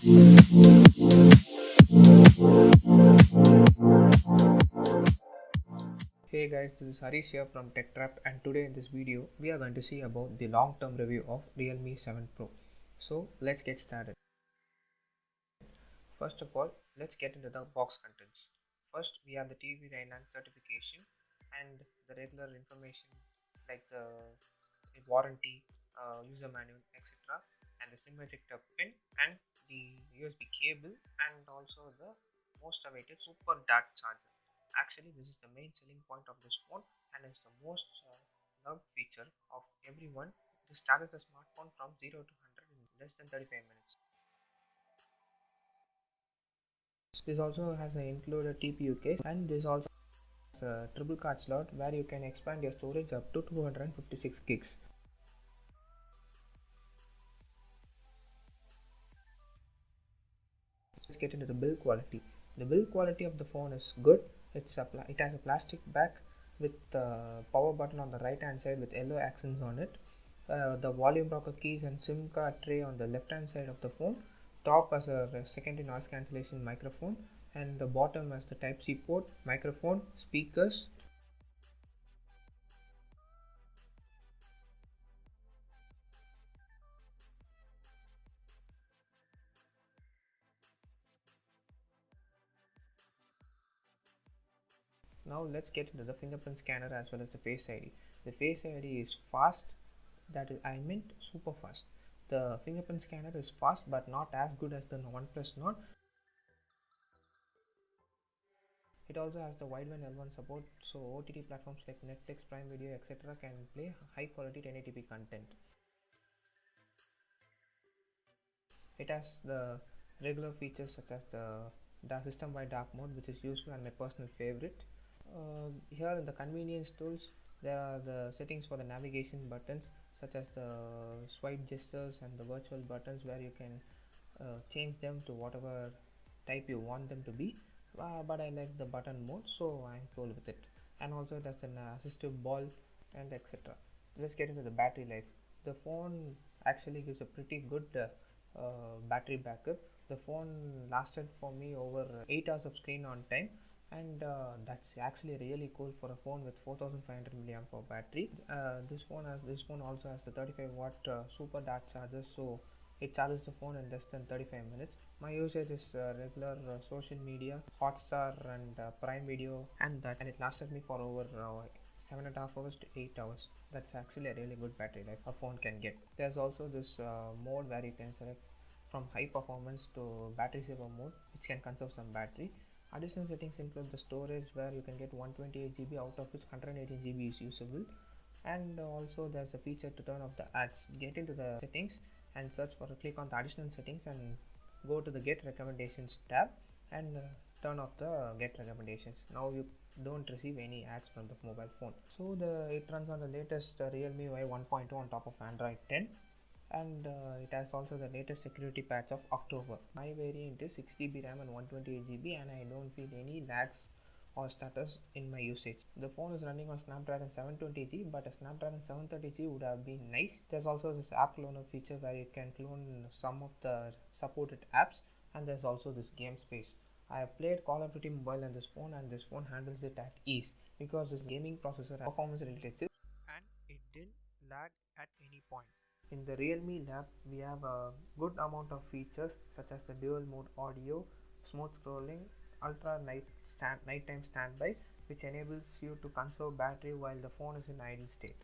Hey guys, this is Harish here from Trapt, and today in this video we are going to see about the long-term review of Realme 7 Pro. So let's get started. First of all, let's get into the box contents. First, we have the TV99 certification and the regular information like the warranty, user manual, etc., and the SIM ejector pin and the USB cable, and also the most awaited super dart charger. Actually, this is the main selling point of this phone, and it's the most loved feature of everyone. This charges the smartphone from 0 to 100 in less than 35 minutes. This also has an included TPU case, and this also has a triple card slot where you can expand your storage up to 256 gigs. Let's get into the build quality. The build quality of the phone is good. It has a plastic back with the power button on the right hand side with yellow accents on it. The volume rocker keys and SIM card tray on the left hand side of the phone. Top as a secondary noise cancellation microphone, and the bottom as the Type C port, microphone, speakers. Now let's get into the fingerprint scanner as well as the Face ID. The Face ID is fast, that is, I meant super fast. The fingerprint scanner is fast but not as good as the OnePlus Nord. It also has the wideband L1 support, so OTT platforms like Netflix, Prime Video, etc. can play high quality 1080p content. It has the regular features such as the system wide dark mode, which is useful and my personal favorite. Here in the convenience tools, there are the settings for the navigation buttons such as the swipe gestures and the virtual buttons where you can change them to whatever type you want them to be. But I like the button mode, so I'm cool with it. And also it has an assistive ball and etc. Let's get into the battery life. The phone actually gives a pretty good battery backup. The phone lasted for me over 8 hours of screen on time, and that's actually really cool for a phone with 4500 milliamp hour battery. This phone also has the 35-watt super dart charger, so it charges the phone in less than 35 minutes. My usage is regular social media, Hotstar, and Prime Video, and it lasted me for over 7.5 hours to 8 hours. That's actually a really good battery life a phone can get. There's also this mode where you can select from high performance to battery saver mode, which can conserve some battery. Additional settings include the storage where you can get 128 GB, out of which 118 GB is usable. And also there's a feature to turn off the ads. Get into the settings and search for click on the additional settings and go to the get recommendations tab and turn off the get recommendations. Now you don't receive any ads from the mobile phone. So it runs on the latest Realme UI 1.2 on top of Android 10, and it has also the latest security patch of October. My variant is 6GB RAM and 128GB, and I don't feel any lags or stutters in my usage. The phone is running on Snapdragon 720G, but a Snapdragon 730G would have been nice. There's also this app cloner feature where you can clone some of the supported apps, and there's also this game space. I have played Call of Duty Mobile on this phone, and this phone handles it at ease because this gaming processor has performance related chips and it didn't lag at any point. In the Realme lab, we have a good amount of features such as the dual mode audio, smooth scrolling, ultra nighttime standby, which enables you to conserve battery while the phone is in idle state.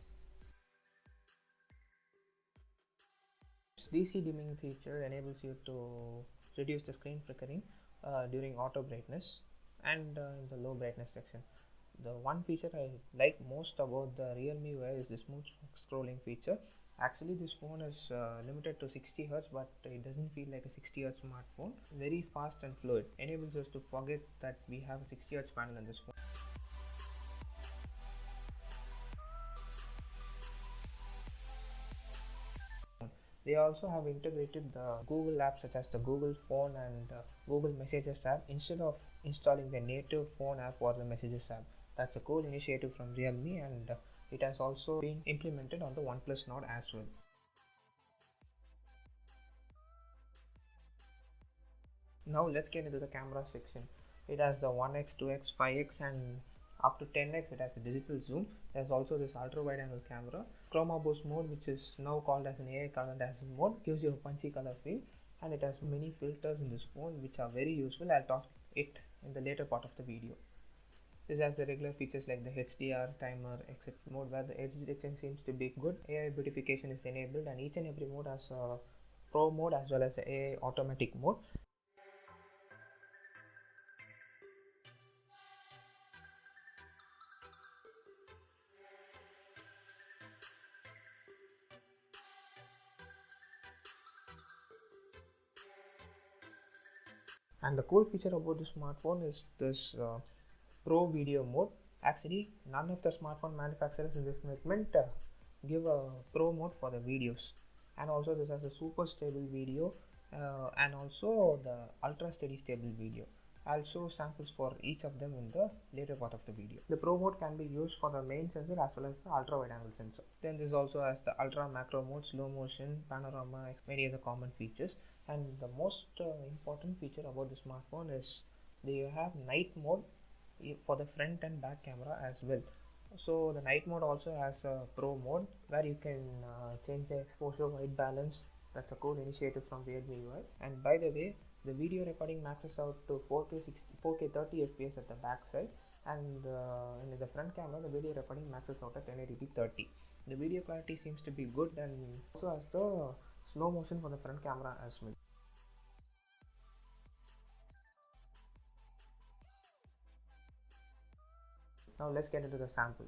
DC dimming feature enables you to reduce the screen flickering during auto brightness and in the low brightness section. The one feature I like most about the Realme UI is the smooth scrolling feature. Actually, this phone is limited to 60 Hz, but it doesn't feel like a 60 Hz smartphone. Very fast and fluid. Enables us to forget that we have a 60 Hz panel in this phone. They also have integrated the Google apps such as the Google Phone and Google Messages app instead of installing the native phone app or the Messages app. That's a cool initiative from Realme, and it has also been implemented on the OnePlus Nord as well. Now let's get into the camera section. It has the 1x, 2x, 5x and up to 10x. It has a digital zoom. There's also this ultra wide angle camera. Chroma boost mode, which is now called as an AI color dancing mode, gives you a punchy color feel, and it has many filters in this phone which are very useful. I'll talk it in the later part of the video. This has the regular features like the HDR, timer, exit mode, where the edge detection seems to be good. AI beautification is enabled, and each and every mode has a pro mode as well as the AI automatic mode. And the cool feature about this smartphone is this pro video mode. Actually, none of the smartphone manufacturers in this segment give a pro mode for the videos. And also this has a super stable video and also the ultra steady stable video. I'll show samples for each of them in the later part of the video. The pro mode can be used for the main sensor as well as the ultra wide angle sensor. Then this also has the ultra macro mode, slow motion, panorama, many other common features. And the most important feature about the smartphone is they have night mode for the front and back camera as well. So the night mode also has a pro mode where you can change the exposure white balance. That's a cool initiative from Realme UI. And by the way, the video recording maxes out to 4K 30 fps at the back side, and in the front camera the video recording maxes out at 1080p 30. The video clarity seems to be good, and also has the slow motion for the front camera as well. Now let's get into the sample.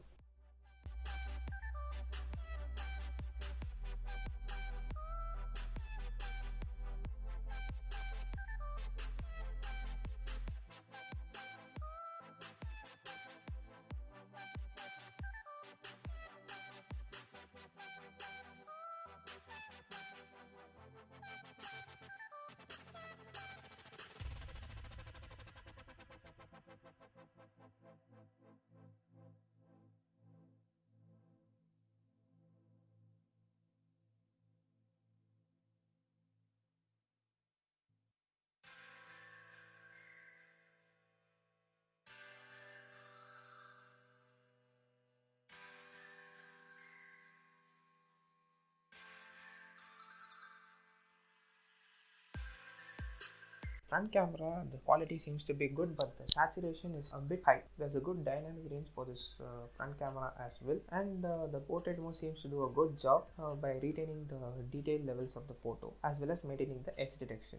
Front camera, the quality seems to be good, but the saturation is a bit high. There's a good dynamic range for this front camera as well, and the portrait mode seems to do a good job by retaining the detail levels of the photo as well as maintaining the edge detection.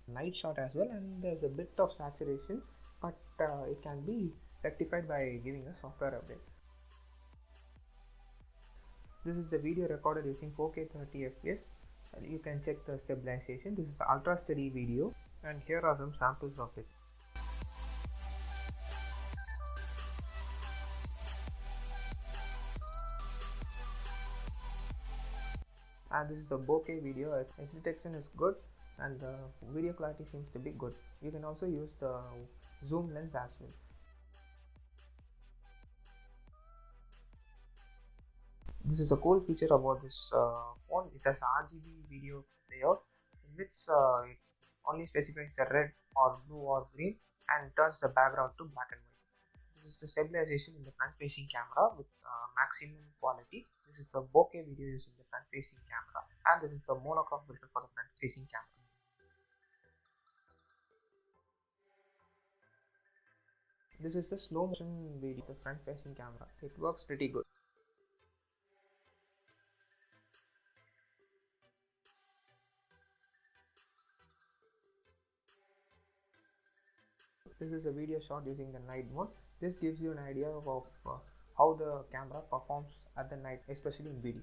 Night shot as well, and there's a bit of saturation, but it can be rectified by giving a software update. This is the video recorded using 4K 30 fps. You can check the stabilization. This is the ultra steady video, and here are some samples of it. And this is a bokeh video. Its detection is good, and the video clarity seems to be good. You can also use the zoom lens as well. This is a cool feature about this phone. It has RGB video layout, in which it only specifies the red or blue or green and turns the background to black and white. This is the stabilization in the front facing camera with maximum quality. This is the bokeh video using the front facing camera, and this is the monochrome filter for the front facing camera. This is the slow motion video, the front facing camera. It works pretty good. This is a video shot using the night mode. This gives you an idea of how the camera performs at the night, especially in video.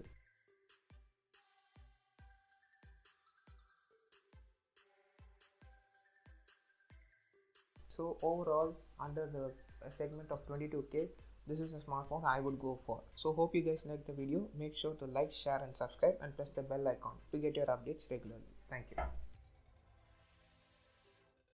So overall, under the segment of 22K, this is a smartphone I would go for. So hope you guys liked the video. Make sure to like, share and subscribe, and press the bell icon to get your updates regularly. Thank you.